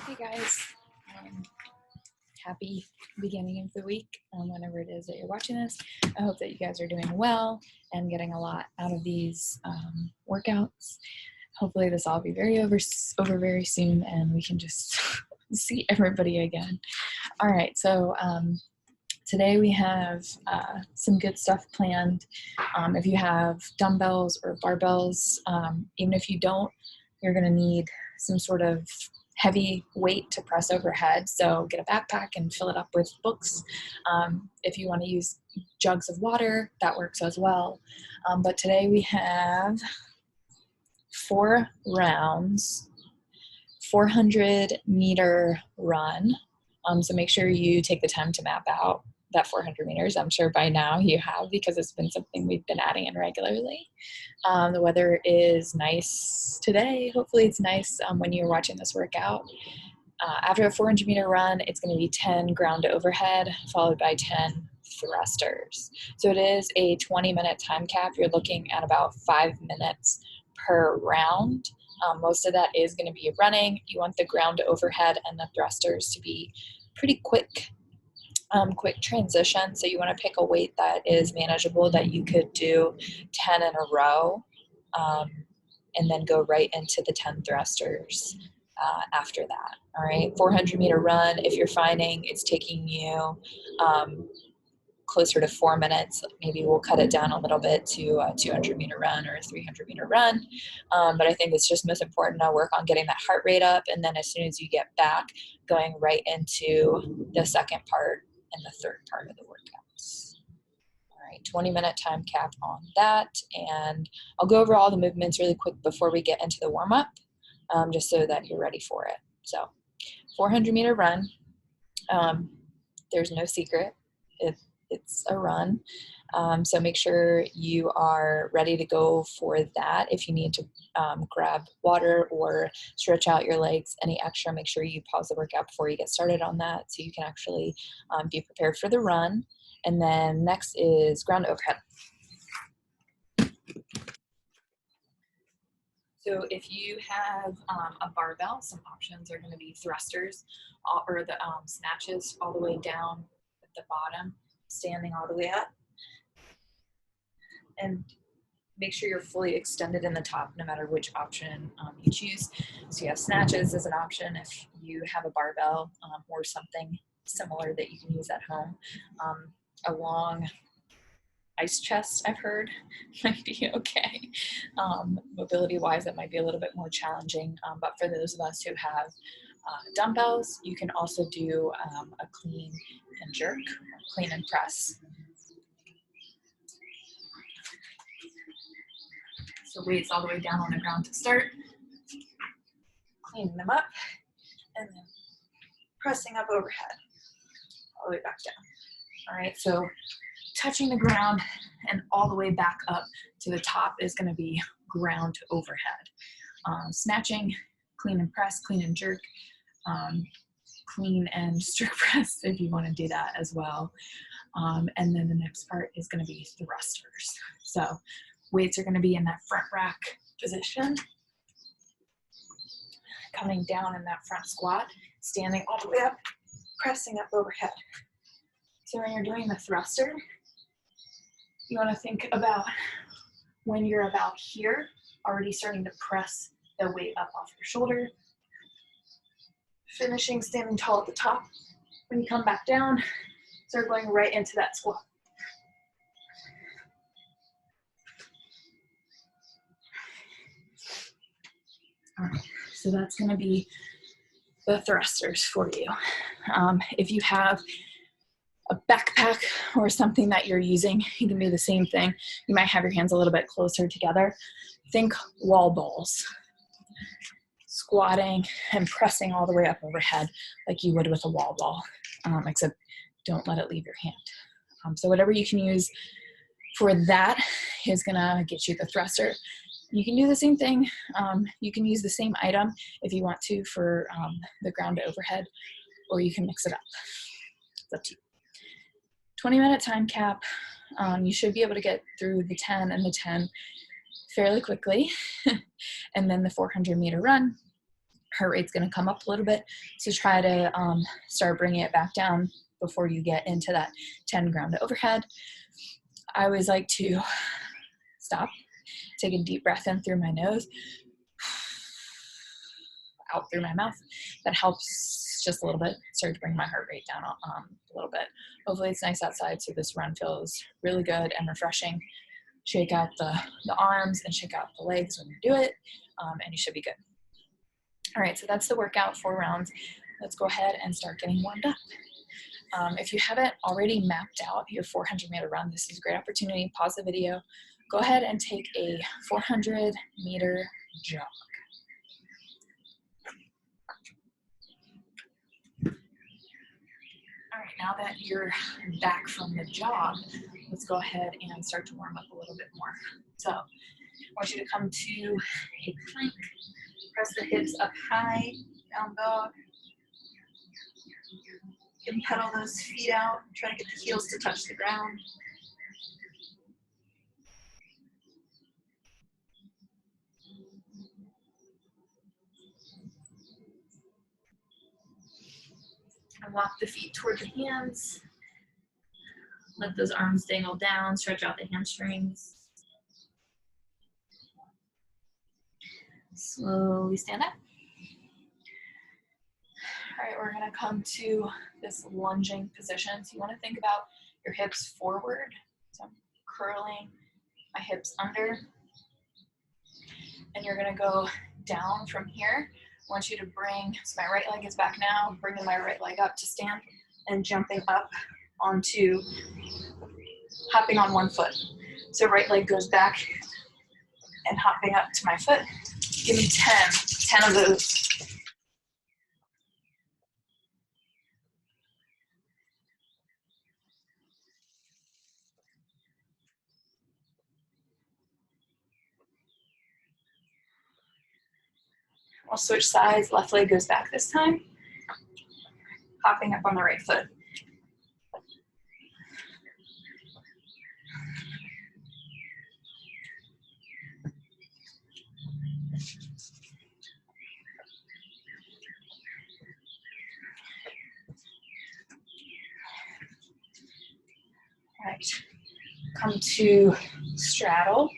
Hey guys, happy beginning of the week, whenever it is that you're watching this. I hope that you guys are doing well and getting a lot out of these workouts. Hopefully this all will be over very soon and we can just see everybody again. All right, so today we have some good stuff planned. If you have dumbbells or barbells, even if you don't, you're going to need some sort of heavy weight to press overhead. So get a backpack and fill it up with books. If you want to use jugs of water, that works as well. But today we have 4 rounds, 400-meter run. So make sure you take the time to map out that 400 meters. I'm sure by now you have, because it's been something we've been adding in regularly. The weather is nice today. Hopefully it's nice when you're watching this workout. After a 400-meter run, it's going to be 10 ground to overhead, followed by 10 thrusters. So it is a 20-minute time cap. You're looking at about 5 minutes per round. Most of that is going to be running. You want the ground to overhead and the thrusters to be pretty quick transition. So you want to pick a weight that is manageable, that you could do 10 in a row, and then go right into the 10 thrusters after that. All right, 400-meter run, if you're finding it's taking you closer to 4 minutes, maybe we'll cut it down a little bit to a 200-meter run or a 300-meter run. But I think it's just most important to work on getting that heart rate up, and then as soon as you get back, going right into the second part and the third part of the workouts. All right, 20-minute time cap on that, and I'll go over all the movements really quick before we get into the warm-up, just so that you're ready for it. So 400-meter run, there's no secret. It's a run. So make sure you are ready to go for that. If you need to grab water or stretch out your legs any extra, make sure you pause the workout before you get started on that, so you can actually be prepared for the run. And then next is ground overhead. So if you have a barbell, some options are going to be thrusters, or the snatches all the way down at the bottom, standing all the way up, and make sure you're fully extended in the top no matter which option you choose. So you have snatches as an option if you have a barbell or something similar that you can use at home. A long ice chest, I've heard, might be okay. Mobility wise, it might be a little bit more challenging, but for those of us who have dumbbells, you can also do a clean and jerk, clean and press. So weights all the way down on the ground to start, cleaning them up, and then pressing up overhead, all the way back down. All right, so touching the ground and all the way back up to the top is going to be ground to overhead. Snatching, clean and press, clean and jerk, clean and strict press if you want to do that as well. And then the next part is going to be thrusters. So weights are going to be in that front rack position, coming down in that front squat, standing all the way up, pressing up overhead. So when you're doing the thruster, you want to think about when you're about here, already starting to press the weight up off your shoulder, finishing standing tall at the top. When you come back down, start going right into that squat. All right, so that's going to be the thrusters for you. If you have a backpack or something that you're using, you can do the same thing. You might have your hands a little bit closer together. Think wall balls, squatting and pressing all the way up overhead like you would with a wall ball, except don't let it leave your hand. So whatever you can use for that is gonna get you the thruster. You can do the same thing. You can use the same item if you want to for the ground to overhead, or you can mix it up. It's up to you. 20-minute time cap. You should be able to get through the 10 and the 10 fairly quickly. And then the 400-meter run. heart rate's going to come up a little bit. So try to start bringing it back down before you get into that 10 ground to overhead. I always like to stop, take a deep breath in through my nose, out through my mouth. That helps just a little bit, start to bring my heart rate down a little bit. Hopefully it's nice outside, so this run feels really good and refreshing. Shake out the arms and shake out the legs when you do it, and you should be good. All right, so that's the workout, 4 rounds. Let's go ahead and start getting warmed up. If you haven't already mapped out your 400-meter run, this is a great opportunity. Pause the video, go ahead and take a 400-meter jog. All right, now that you're back from the jog, let's go ahead and start to warm up a little bit more. So I want you to come to a plank, press the hips up high, down dog. You can pedal those feet out, try to get the heels to touch the ground. And walk the feet toward the hands. Let those arms dangle down, stretch out the hamstrings. Slowly stand up. All right, we're gonna come to this lunging position. So you wanna think about your hips forward. So I'm curling my hips under. And you're gonna go down from here. I want you to bring, so my right leg is back now, bringing my right leg up to stand and jumping up onto, hopping on one foot. So right leg goes back and hopping up to my foot. Give me 10 of those. I'll switch sides, left leg goes back this time, hopping up on the right foot. All right, come to straddle.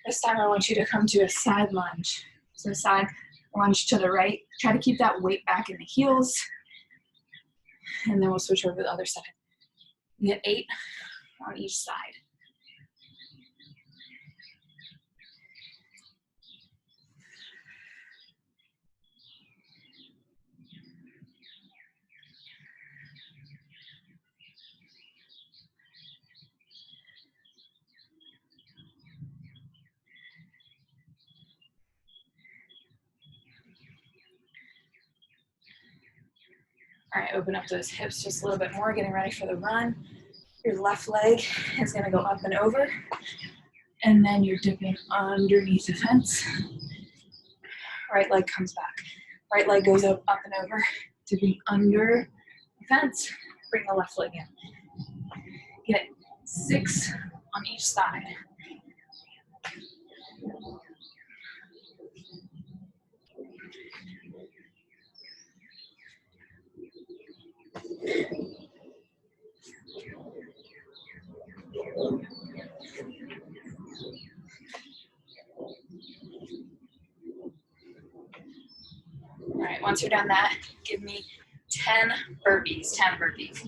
This time I want you to come to a side lunge. So side lunge to the right. Try to keep that weight back in the heels. And then we'll switch over to the other side. You get 8 on each side. All right, open up those hips just a little bit more, getting ready for the run. Your left leg is gonna go up and over, and then you're dipping underneath the fence. Right leg comes back. Right leg goes up and over, dipping under the fence. Bring the left leg in. Get 6 on each side. All right, once you're done that, give me 10 burpees, 10 burpees.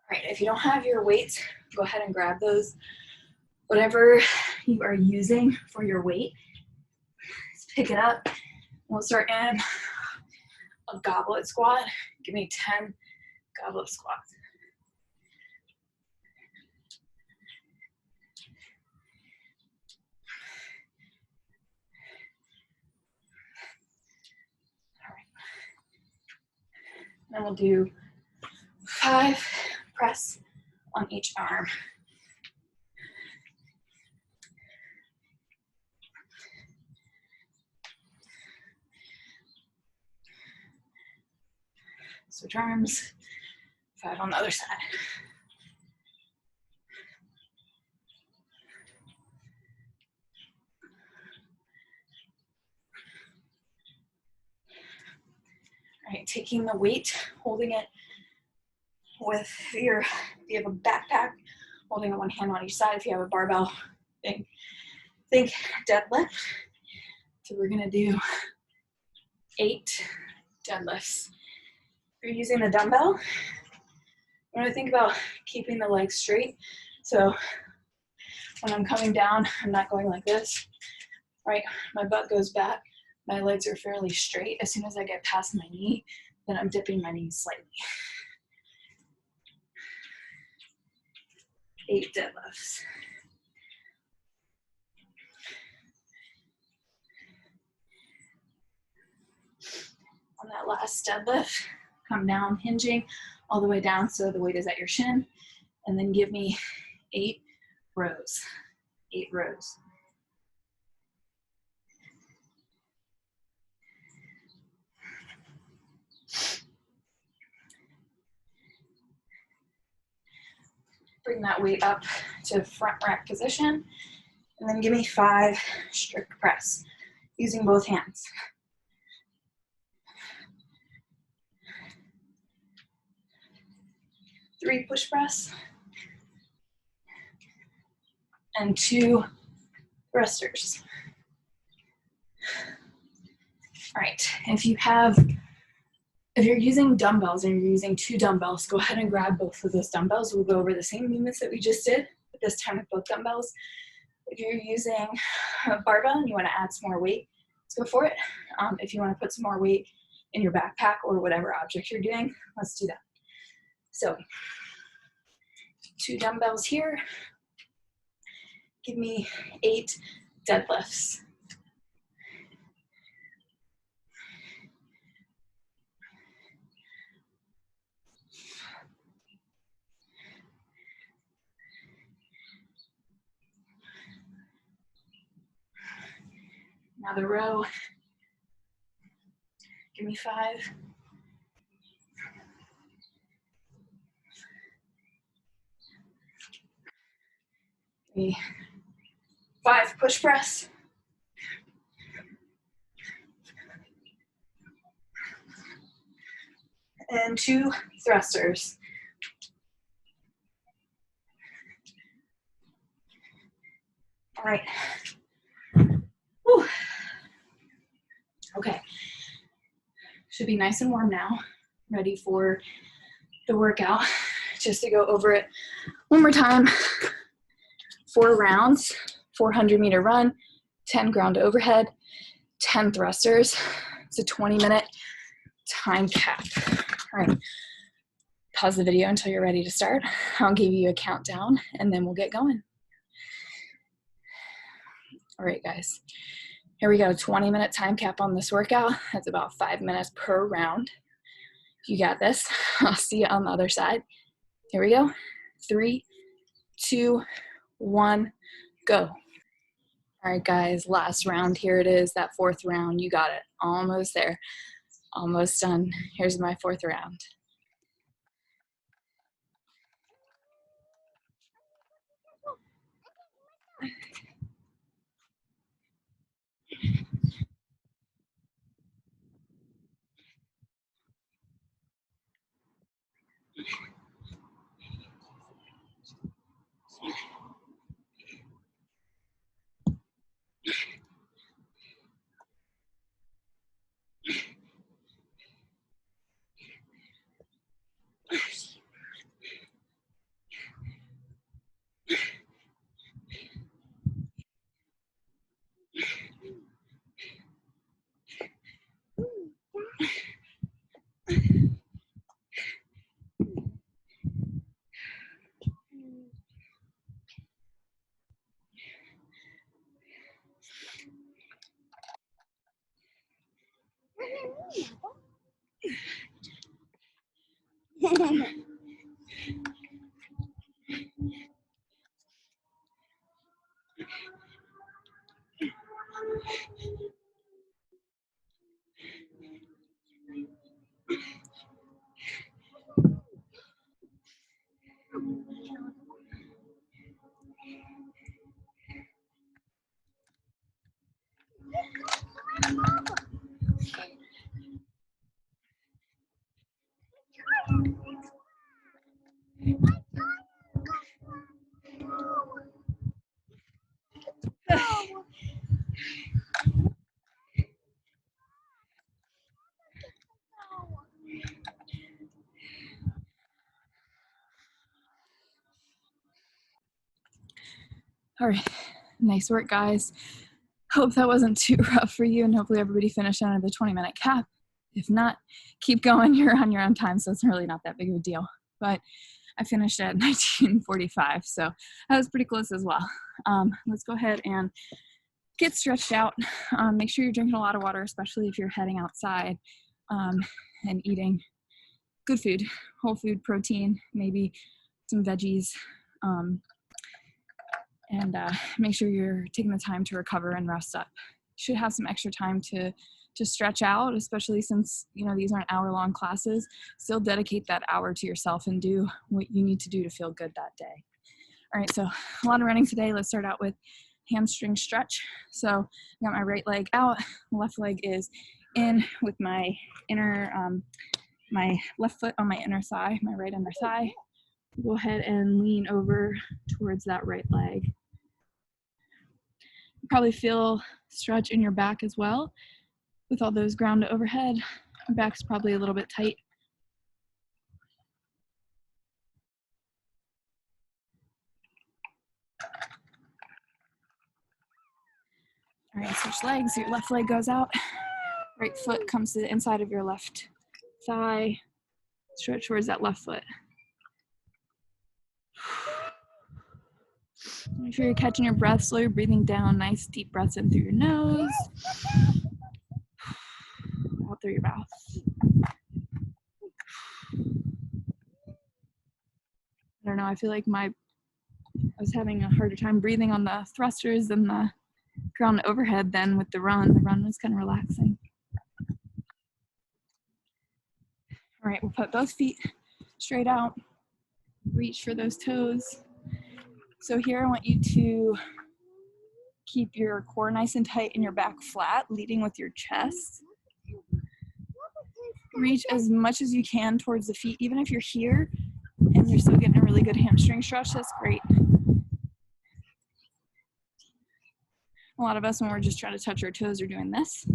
All right, if you don't have your weights, go ahead and grab those. Whatever you are using for your weight, just pick it up. We'll start in a goblet squat. Give me 10 goblet squats. And we'll do 5 press on each arm. Switch arms, 5 on the other side. All right, taking the weight, holding it with if you have a backpack, holding it one hand on each side. If you have a barbell, think deadlift. So we're gonna do 8 deadlifts. If you're using the dumbbell, you want to think about keeping the legs straight. So when I'm coming down, I'm not going like this, right? My butt goes back, my legs are fairly straight. As soon as I get past my knee, then I'm dipping my knees slightly. 8 deadlifts. On that last deadlift, come down, hinging all the way down so the weight is at your shin, and then give me 8 rows. 8 rows. Bring that weight up to front rack position, and then give me 5 strict press using both hands. 3 push press, and 2 thrusters. All right, if you're using dumbbells and you're using 2 dumbbells, go ahead and grab both of those dumbbells. We'll go over the same movements that we just did, but this time with both dumbbells. If you're using a barbell and you want to add some more weight, let's go for it. If you want to put some more weight in your backpack or whatever object you're doing, let's do that. So 2 dumbbells here. Give me 8 deadlifts. Another row. Give me 5. Give me 5 push press. And 2 thrusters. All right. Whew. Okay. Should be nice and warm now. Ready for the workout. Just to go over it one more time. 4 rounds, 400-meter run, 10 ground overhead, 10 thrusters. It's a 20-minute time cap. All right. Pause the video until you're ready to start. I'll give you a countdown and then we'll get going. All right, guys. Here we go, 20-minute time cap on this workout. That's about 5 minutes per round. You got this. I'll see you on the other side. Here we go. 3, 2, 1, go. All right, guys, last round. Here it is, that 4th round. You got it. Almost there. Almost done. Here's my 4th round. All right, nice work, guys. Hope that wasn't too rough for you, and hopefully everybody finished under the 20-minute cap. If not, keep going. You're on your own time, so it's really not that big of a deal. But I finished at 19:45, so that was pretty close as well. Let's go ahead and get stretched out. Make sure you're drinking a lot of water, especially if you're heading outside, and eating good food, whole food protein, maybe some veggies, and make sure you're taking the time to recover and rest up. You should have some extra time to stretch out, especially since, you know, these aren't hour-long classes. Still dedicate that hour to yourself and do what you need to do to feel good that day. All right, so a lot of running today. Let's start out with hamstring stretch. So I got my right leg out, left leg is in with my inner, my left foot on my inner thigh, my right inner thigh. Go ahead and lean over towards that right leg. You probably feel stretch in your back as well. With all those ground to overhead, your back's probably a little bit tight. All right, switch legs. Your left leg goes out. Right foot comes to the inside of your left thigh. Stretch towards that left foot. Make sure you're catching your breath, slow your breathing down. Nice deep breaths in through your nose. Out through your mouth. I don't know, I feel like I was having a harder time breathing on the thrusters than the ground overhead than with the run. The run was kind of relaxing. All right, we'll put both feet straight out. Reach for those toes. So here I want you to keep your core nice and tight and your back flat, leading with your chest. Reach as much as you can towards the feet, even if you're here and you're still getting a really good hamstring stretch, that's great. A lot of us, when we're just trying to touch our toes, are doing this,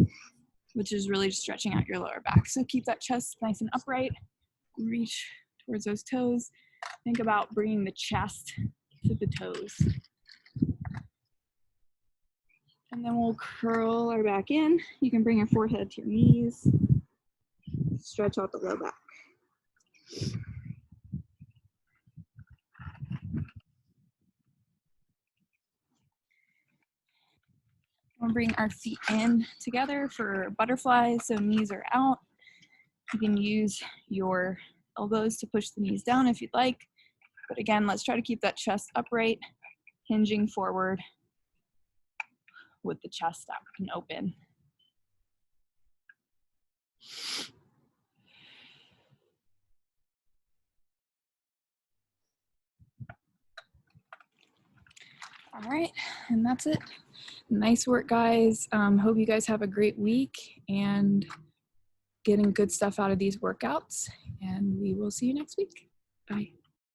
which is really just stretching out your lower back. So keep that chest nice and upright. Reach towards those toes. Think about bringing the chest to the toes. And then we'll curl our back in. You can bring your forehead to your knees. Stretch out the low back. We'll bring our feet in together for butterflies, so knees are out. You can use your elbows to push the knees down if you'd like. But again, let's try to keep that chest upright, hinging forward with the chest up and open. All right, and that's it. Nice work, guys. Hope you guys have a great week and getting good stuff out of these workouts. And we will see you next week. Bye.